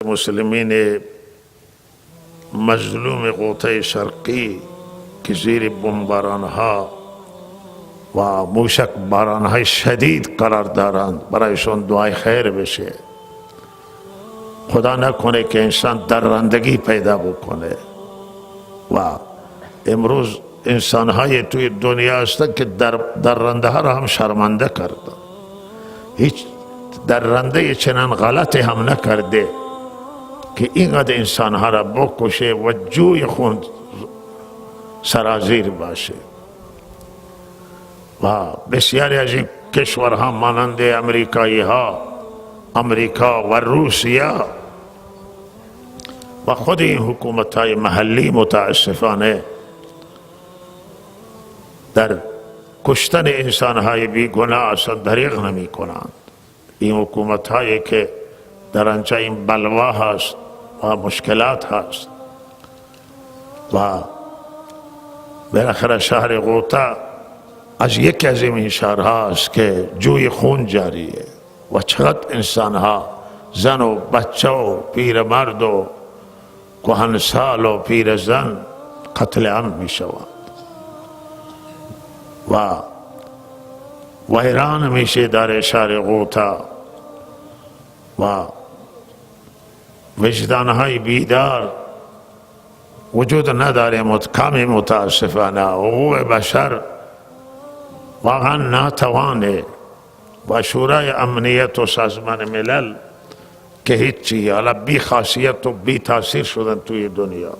مسلمین مظلوم غوطه شرقی که زیر بمبارانها و موشک بارانهای شدید قرار دارند برایشون دعای خیر بشه. خدا نکنه که انسان درندگی پیدا بکنه. و امروز انسانهای توی دنیا هستند که درنده ها را هم شرمنده کردن. هیچ درنده چنان غلطی هم نکرده که اینقدر انسانها را بکشه و جوی خون سرازیر باشه. و بسیاری از این کشورها مانند امریکا و روسیه و خود این حکومت‌های محلی متاسفانه در کشتن انسان‌های بیگناه اصلا دریغ نمی کنند. این حکومت‌هایی که در آنجا این بلوا هست و مشکلات هست و بالاخره شهر غوطه از یکی از این شهرها است که جوی خون جاریه و چقدر انسانها، زن و بچه و پیرمرد و کهنسال و پیرزن قتل عام می شوند و ویران میشه در شهر غوطه و وجدانهای بیدار وجود نداره. کمی متاسفانه حقوق بشر واقعا ناتوانه و شورای امنیت و سازمان ملل که هیچی، حالا بی خاصیت و بی تاثیر شدن توی دنیا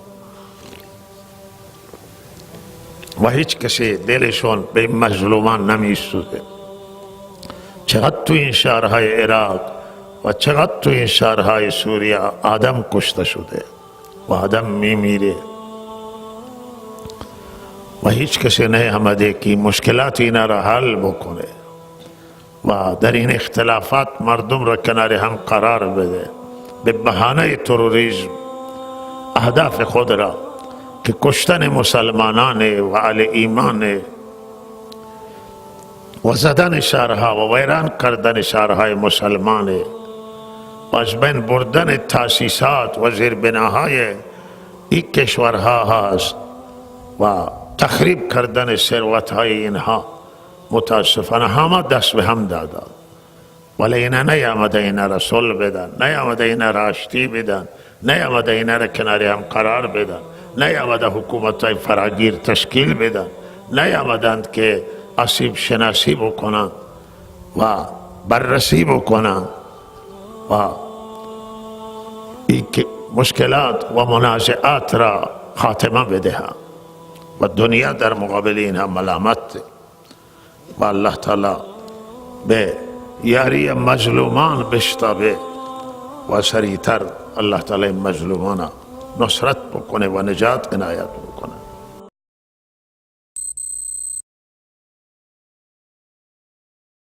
و هیچ کسی دلشون به مظلومان نمی‌سوزه. چقدر توی این شهرهای عراق و چقدر توی این شهرهای سوریه آدم کشته شده و آدم میمیره و هیچ کسی نیامده که مشکلات اینا را حل بکنه و در این اختلافات مردم را کنار هم قرار بده. به بهانه تروریسم اهداف خود را که کشتن مسلمانان و اهل ایمان و زدن شهرها و ویران کردن شهرهای مسلمان و از بین بردن تاسیسات و زیربناهای این کشورها هست و تخریب کردن ثروت‌های اینها. متاسفانه همه دست به هم دادن ولی اینا نیامده اینا را صلح بدن، نیامده اینا را آشتی بدن، نیامده اینا را کنار هم قرار بدن، نیامده حکومت‌های فراگیر تشکیل بدن، نیامدند که آسیب شناسی بکنند و بررسی بکنند و این مشکلات و منازعات را خاتمه بدهند و دنیا در مقابل اینها ملامت و الله تعالی به یاری مظلومان بشتابه و سریعتر الله تعالی مظلومان نصرت بکنه و نجات عنایت